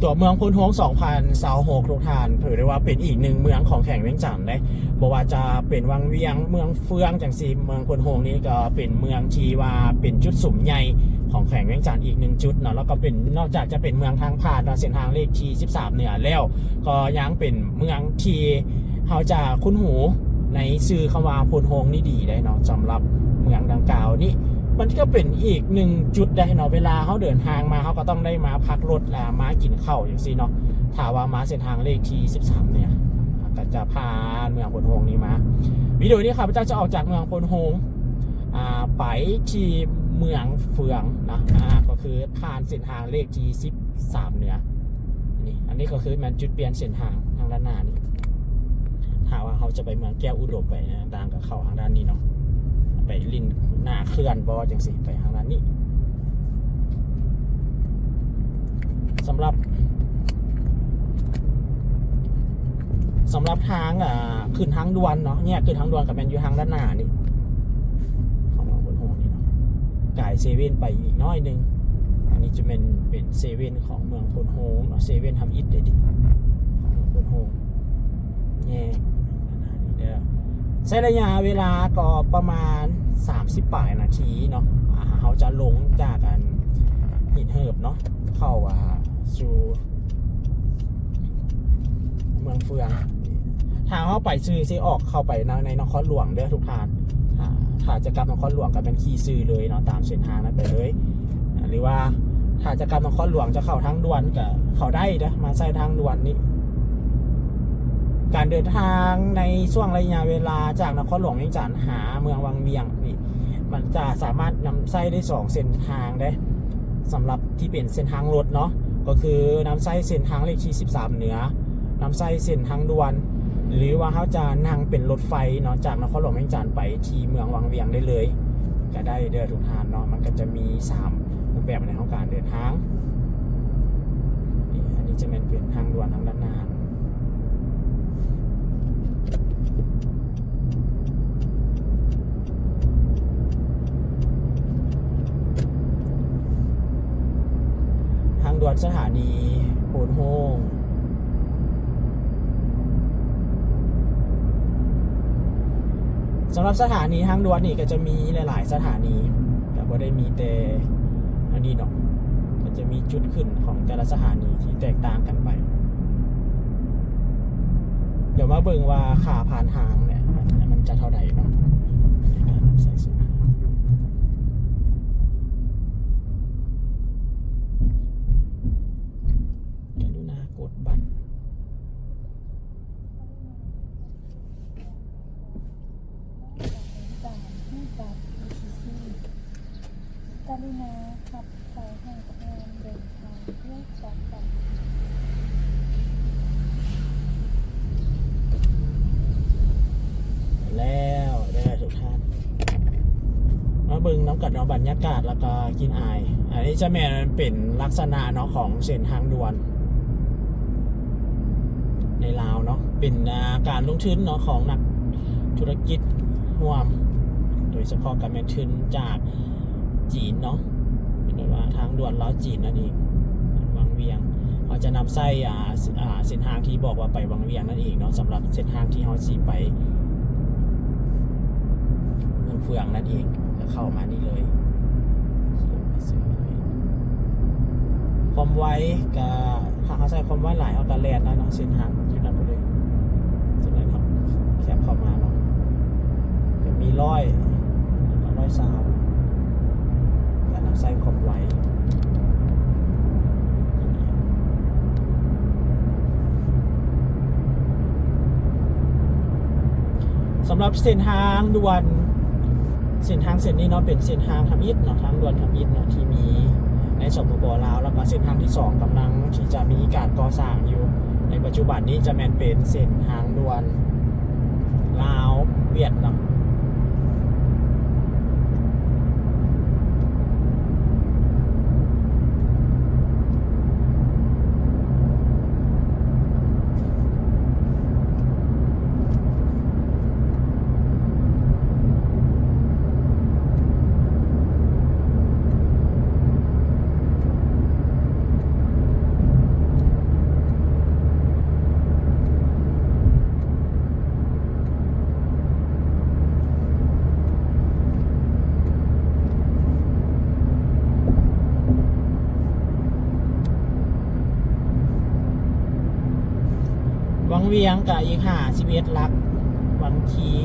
ตัวเมืองพนทง2026ทุกท่านถือได้ว่าเป็นอีกหนึ่งเมืองของแข่งเวียงจันทน์ได้บอกว่าจะเป็นวังเวียงเมืองเฟืองจังซีเมืองพนทงนี้ก็เป็นเมืองที่ว่าเป็นจุดสุ่มใหญ่ของแข่งเวียงจันทน์อีกหนึ่งจุดเนาะแล้วก็เป็นนอกจากจะเป็นเมืองทางผ่านเส้นทางเลขที่13เหนือแล้วก็ยังเป็นเมืองที่เขาจะคุ้นหูในชื่อคำว่าพนทงนี่ดีได้เนาะสำหรับเมืองดังกล่าวนี้มันก็เป็นอีกหนึ่งจุดได้เนาะเวลาเขาเดินทางมาเขาก็ต้องได้มาพักรถมากินข้าวอย่างซี่เนาะถ้าว่ามาเส้นทางเลขที่13เนี่ยก็จะพาเมืองพนทงนี้มาวิดีโอนี้ครับจะออกจากเมืองพนทงไปที่เมืองเฟืองนะก็คือผ่านเส้นทางเลขที่13เนี่ยนี่อันนี้ก็คือมันจุดเปลี่ยนเส้นทางทางด้านหน้านี่ถ้าว่าเขาจะไปเมืองแก้วอุดมไปนะต่างกับเข้าทางด้านนี้เนาะไปลินหน้าเคลื่อนบอจังสิไปทางนั้นนี่สำหรับทางขึ้นทางด่วนเนาะเนี่ยขึ้นทางด่วนกับแมนอยู่ทางด้านหน้านี่ของเมืองพนทงนี่เนาะกายเซเว่นไปอีกน้อยนึงอันนี้จะเป็นเซเว่นของเมืองพนทงเนาะเซเว่นทำอิฐเด็ดของเมืองพนทงเนี่ยนี่เด้อใช้ระยะเวลาก็ประมาณ30ปลายนาทีเนาะเขาจะลงจากกันหินเหิบเนาะเข้าสู่เมืองเฟืองทางเข้าไปซื้อซีออกเข้าไปในนครหลวงเด้อทุกท่านถ้าจะกลับนครหลวงก็เป็นขี่ซื้อเลยเนาะตามเส้นทางนั้นไปเลยหรือว่าถ้าจะกลับนครหลวงจะเข้าทางด่วนก็เข้าได้นะมาใช้ทางด่วนนี้การเดินทางในช่วงระยะเวลาจากนครหลวงเวียงจันทน์หาเมืองวังเวียงนี่มันจะสามารถนำไส้ได้2เส้นทางได้สำหรับที่เป็นเส้นทางรถเนาะก็คือนำไส้เส้นทางเลขที่13เหนือนำไส้เส้นทางด่วนหรือว่าเขาจะนั่งเป็นรถไฟเนาะจากนครหลวงเวียงจันทน์ไปที่เมืองวังเวียงได้เลยก็ได้เดินทุกทางเนาะมันก็จะมี3รูปแบบในของการเดินทางนี่อันนี้จะเป็นทางด่วนทางด้านหน้าด่วนสถานีโพนโฮงสำหรับสถานีทางด่วนนี่ก็จะมีหลายๆสถานีแต่ไม่ได้มีแต่อันนี้เนาะก็จะมีจุดขึ้นของแต่ละสถานีที่แตกต่างกันไปเดี๋ยวมาเบิ่งว่าค่าผ่านทางเนี่ยมันจะเท่าไหร่เนาะในการนำใส่สุดกดบัตรกรุณาขับสายให้ทางเดินทางเพื่อจัดการแล้วได้ทุกท่านมาเบิ่งน้ำกัดเนาะบรรยากาศแล้วก็กินอายอันนี้จะแม่นเป็นลักษณะเนาะของเส้นทางด่วนในลาวเนาะเป็นการลงทุนเนาะของนักธุรกิจร่วมโดยเฉพาะการลงทุนจากจีนเนาะเป็นว่าทางด่วนลาวจีนนั่นเองวังเวียงเขาจะนำไส้เส้นทางที่บอกว่าไปวังเวียงนั่นเองเนาะสำหรับเส้นทางที่เขาสีไปเมืองเฟืองนั่นเองก็เข้ามานี่เลยความไวกับหากเขาใช้ความไวหลายเอาการแลนแล้วเนาะเส้นทางจุดนั้นไปเลยจุดนั้นครับแคบเข้ามาเนาะจะมีร้อยซาวการนำไส้ความไวสำหรับเส้นทางด่วนเส้นทางเส้นนี้เนาะเป็นเส้นทางทำอิฐเนาะทางด่วนทำอิฐเนาะที่มีในสปป.ลาวแล้วก็เส้นทางที่2กำลังที่จะมีการก่อสร้างอยู่ในปัจจุบันนี้จะเป็นเส้นทางด่วนลาวเวียดเนาะ วังเวียงกับอีก51ลักวังคี34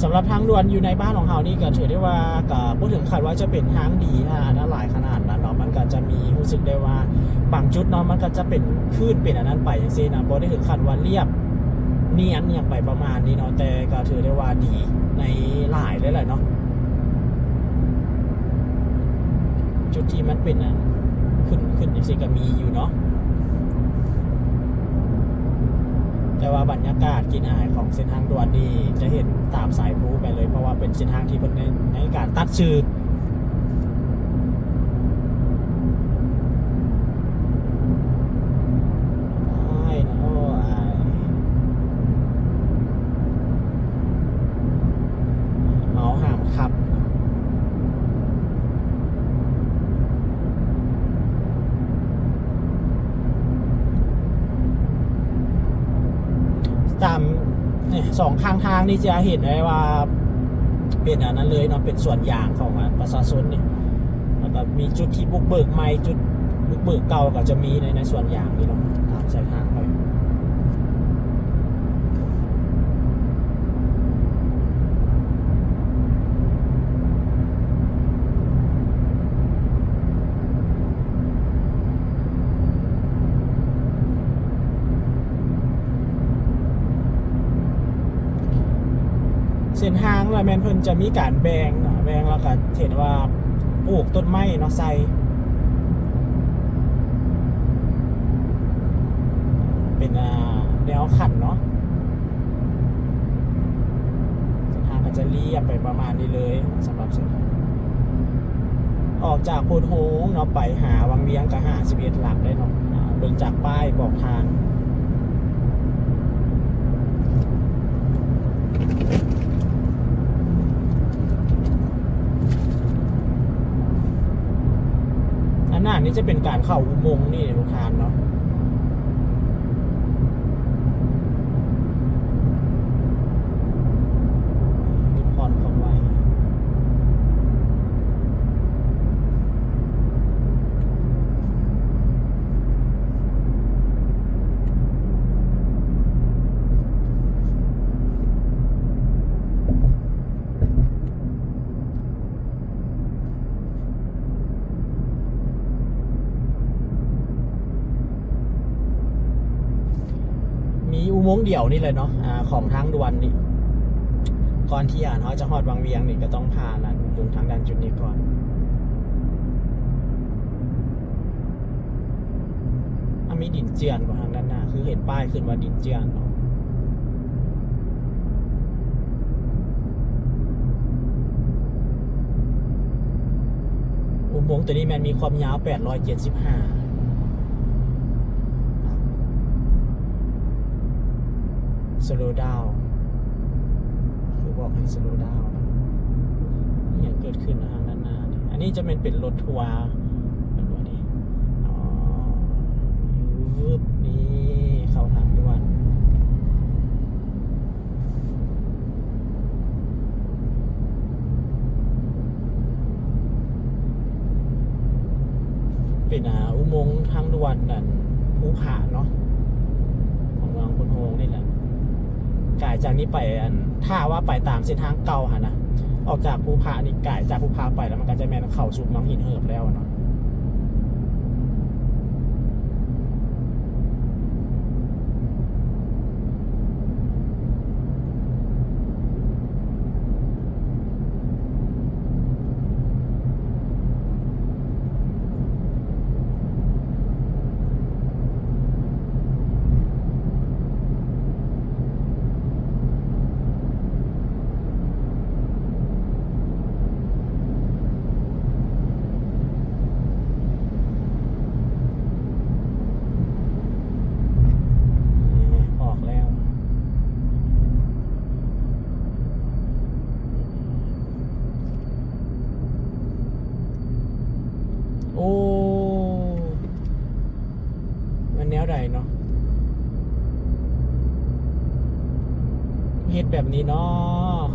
สำหรับทางด่วนอยู่ในบ้านของเรานี่ก็ถือได้ว่าก็พูดถึงคาดว่าจะเป็นทางดีนะหลายขนาดนั้นเนาะมันก็จะมีรู้สึกได้ว่าบางจุดเนาะมันก็จะเป็นคลื่นเป็นอันนั้นไปอย่างเช่นนะบ่ได้ถึงขั้นว่าเรียบเนียนอย่างไปประมาณนี้เนาะแต่ก็ถือได้ว่าดีในหลายเลยแหละเนาะจุดที่มันเป็นขึ้นอย่างเช่นก็มีอยู่เนาะแต่ว่าบรรยากาศกินอายของเส้นทางด่วนนี่จะเห็นตามสายพลูไปเลยเพราะว่าเป็นเส้นทางที่เพิ่นในการตัดชื่ออ้ายนะโอ้อายเมาห้ามขับตามเนี่ยสองข้างทางนี่จะเห็นได้ว่าเป็นอันนั้นเลยเนาะเป็นส่วนอย่างของประชาชนนี่แล้วก็มีจุดที่บุกเบิกใหม่จุดบุกเบิกเก่าก็จะมีในส่วนอย่างนี้เนาะตามสายทางไปเส้นทางแล้วแมนเพิ่นจะมีการแบ่งเนาะแบ่งแล้วก็เห็นว่าปลูกต้นไม้เนาะใส่เป็นแนวขันเนาะเส้นทางก็จะเรียบไปประมาณนี้เลยสำหรับเส้นทางออกจากโพนโฮงเนาะไปหาวังเวียงก็51หลักได้เนาะเบิ่งจากป้ายบอกทางอันหน้านี้จะเป็นการเข้าอุโมงค์นี่ทุกทานเนาะรีบผ่อนเข้าไว้มีอุโมงค์เดี่ยวนี่เลยเนาะของทางด่วนนี่ก่อนที่เขาจะฮอดวังเวียงนี่ก็ต้องผ่านอุโมงค์ทางด้านจุดนี้ก่อนมีดินเจือนกว่าทางด้านหน้าคือเห็นป้ายขึ้นว่าดินเจือนเนาะอุโมงค์ตัวนี้มันมีความยาว875สโลว์ดาวน์คือบอกให้สโลว์ดาวน์นะนี่ยังเกิดขึ้นนะทางด้านหน้านี่อันนี้จะเป็นรถทัวร์เป็นว่านี่อ๋อวืบนี่เข้าทางด่วนเป็นอุโมงค์ทางด่วนนั่นภูผาเนาะของเมืองพนโฮงนี่แหละกายจากนี้ไปถ้าว่าไปตามเส้นทางเก่าฮะนะออกจากภูผานี่กายจากภูผาไปแล้วมันก็จะแม่นเข้าสู่น้องหินเหิบแล้วเนาะ แนวใดเนาะเฮ็ดแบบนี้เนาะ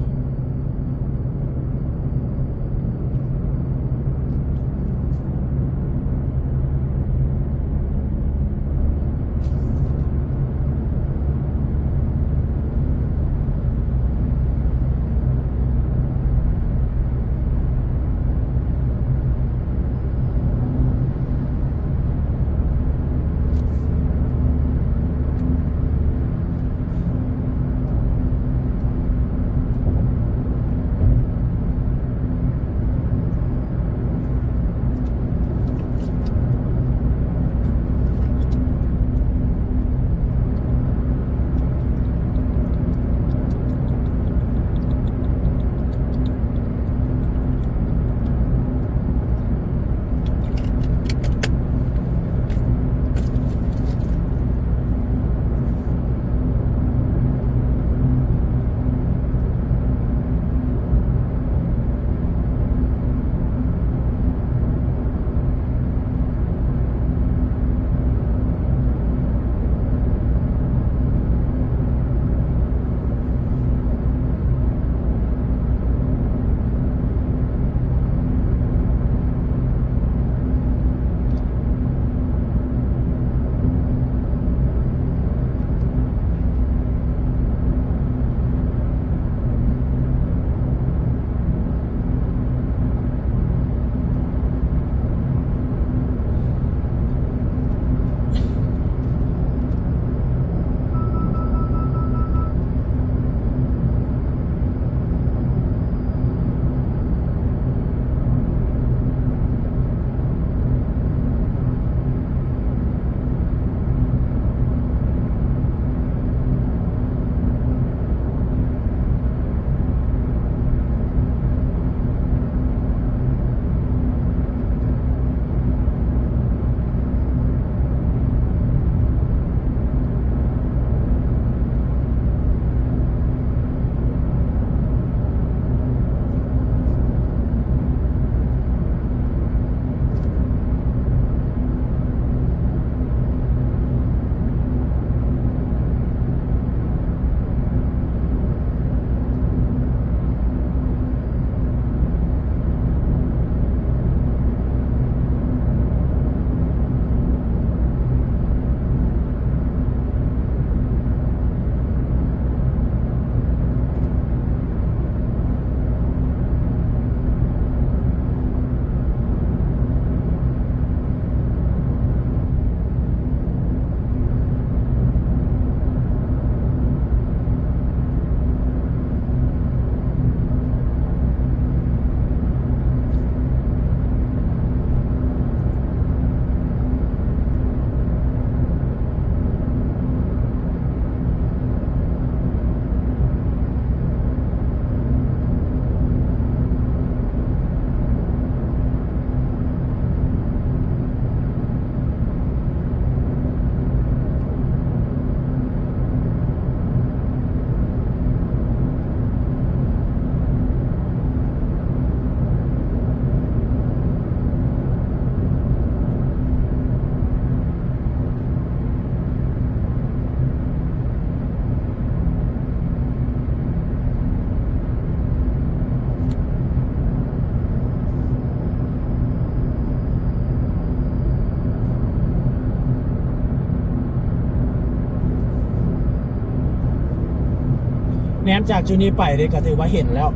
แนมจากจุดนี้ไปเลยก็ถือว่าเห็นแล้ว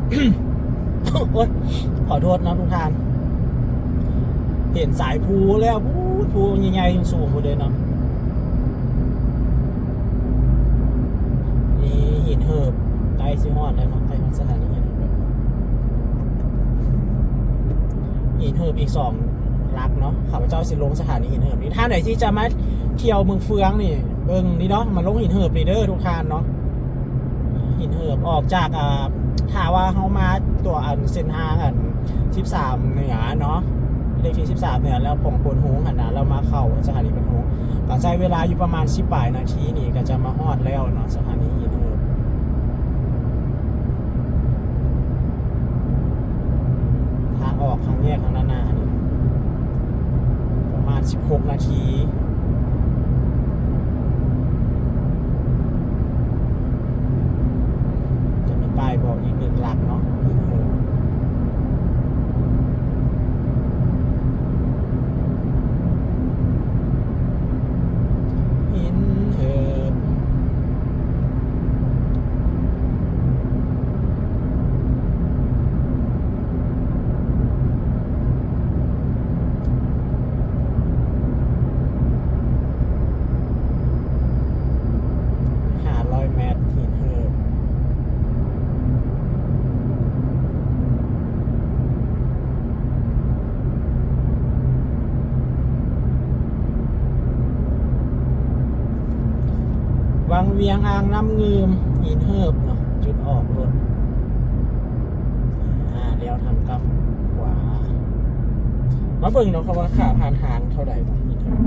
โอ๊ยขอโทษนะทุกท่านเห็นสายภูแล้วภูใหญ่ๆสูงๆหมดเลยเนาะนี่หินเหิบใกล้ซิฮอดแล้วเนาะใกล้ฮอดสถานีหินเหิบอีก2 ลักเนาะข้าพเจ้าสิลงสถานีหินเหิบนี่ถ้าไหนที่จะมาเที่ยวเมืองเฟืองนี่เบิ่งนี่เนาะมาลงหินเหิบนี่เด้อทุกท่านเนาะหินเหิบออกจากถ้าว่าเฮามาตัวเส้นทาง13เหนือเนาะเลขที่13เหนือแล้วของคนโฮงหันนะเรามาเข้าสถานีเป็นโฮงก็ใช้เวลาอยู่ประมาณ10 ปลายนาทีนี่ก็จะมาฮอดแล้วเนาะสถานีหินเหิบทางออกทางแยกทางด้านหน้านี่ประมาณ16 นาที ตอนนี้นะคะเราก็ได้เดินทางมาถึงแล้วนะคะสถานีหินเหิบนะคะก็จะอยู่ประมาณ 10 กิโลเมตรนะคะ วังเวียงอ่างน้ำงืมหินเหิบเนาะจุดออกรถเลี้ยวทางกำขวามาเบิ่งเนาะครับว่าค่าผ่านทางเท่าไหร่บ้างนี่ครับ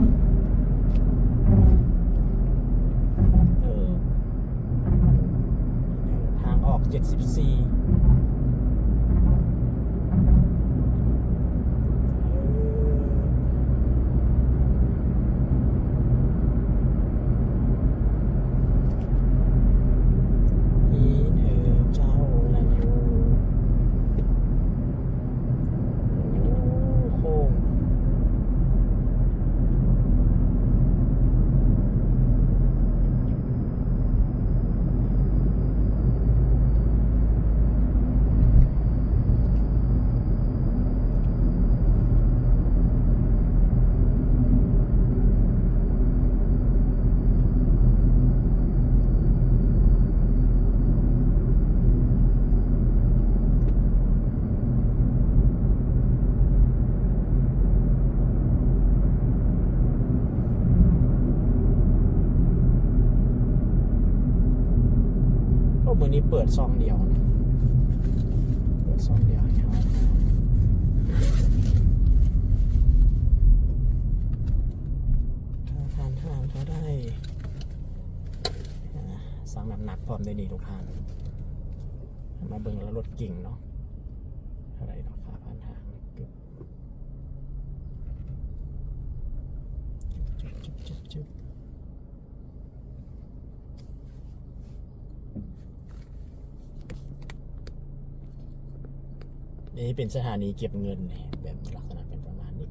ทางออก74เจ้าลันยูโค้งมือนี้เปิดซองเดียวนะเปิดซองเดียวให้เขาทานเขาได้สั่งน้ำหนักพร้อมได้ดีทุกทานมาเบิ่งแล้วรถกิ่งเนาะเท่าไรเนาะค่าผ่านทางจุ๊บนี่เป็นสถานีเก็บเงินแบบลักษณะเป็นประมาณนี้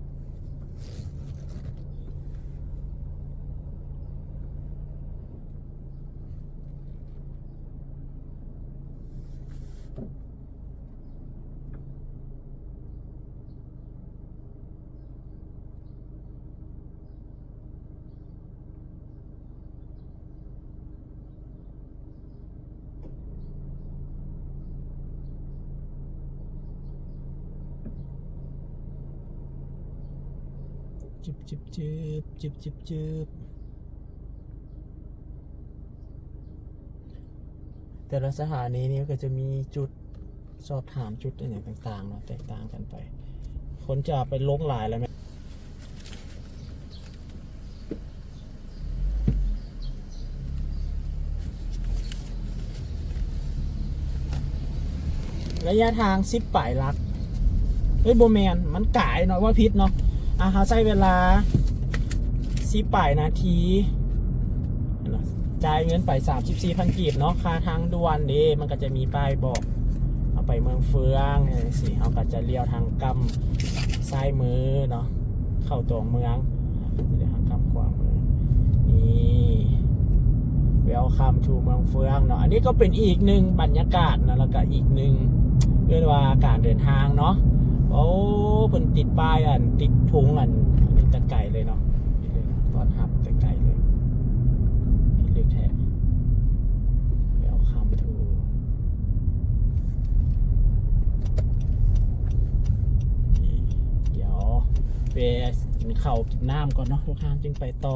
จึบแต่ละสถานีนี้ก็จะมีจุดสอบถามจุดอะไรต่างๆเนาะแตกต่างกันไปคนจะไปลงหลายแล้วไหมระยะทาง10 ปลายลักโบแมนมันกายเนาะว่าพิษเนาะเขาใช้เวลา10 ปลายนาทีจ่ายเงินไป 34,000 กีบเนาะค่าทางด่วนดีมันก็จะมีป้ายบอกเอาไปเมืองเฟืองสิเขาก็จะเลี้ยวทางกำซ้ายมือเนาะเข้าตัวเมืองจะเลี้ยวทางกำขวามือนี่Welcome to เมืองเฟืองเนาะอันนี้ก็เป็นอีกหนึ่งบรรยากาศนะแล้วก็อีกหนึ่งเรียกว่าการเดินทางเนาะโอ้เพิ่นติดป้ายติดถุงนี่ตะไก่เลยเนาะตอนหับตะไก่เลยนี่เลือกแท้ Welcome to เดี๋ยวไปกินข้าวกินน้ำก่อนเนาะทุกท่านจึงไปต่อ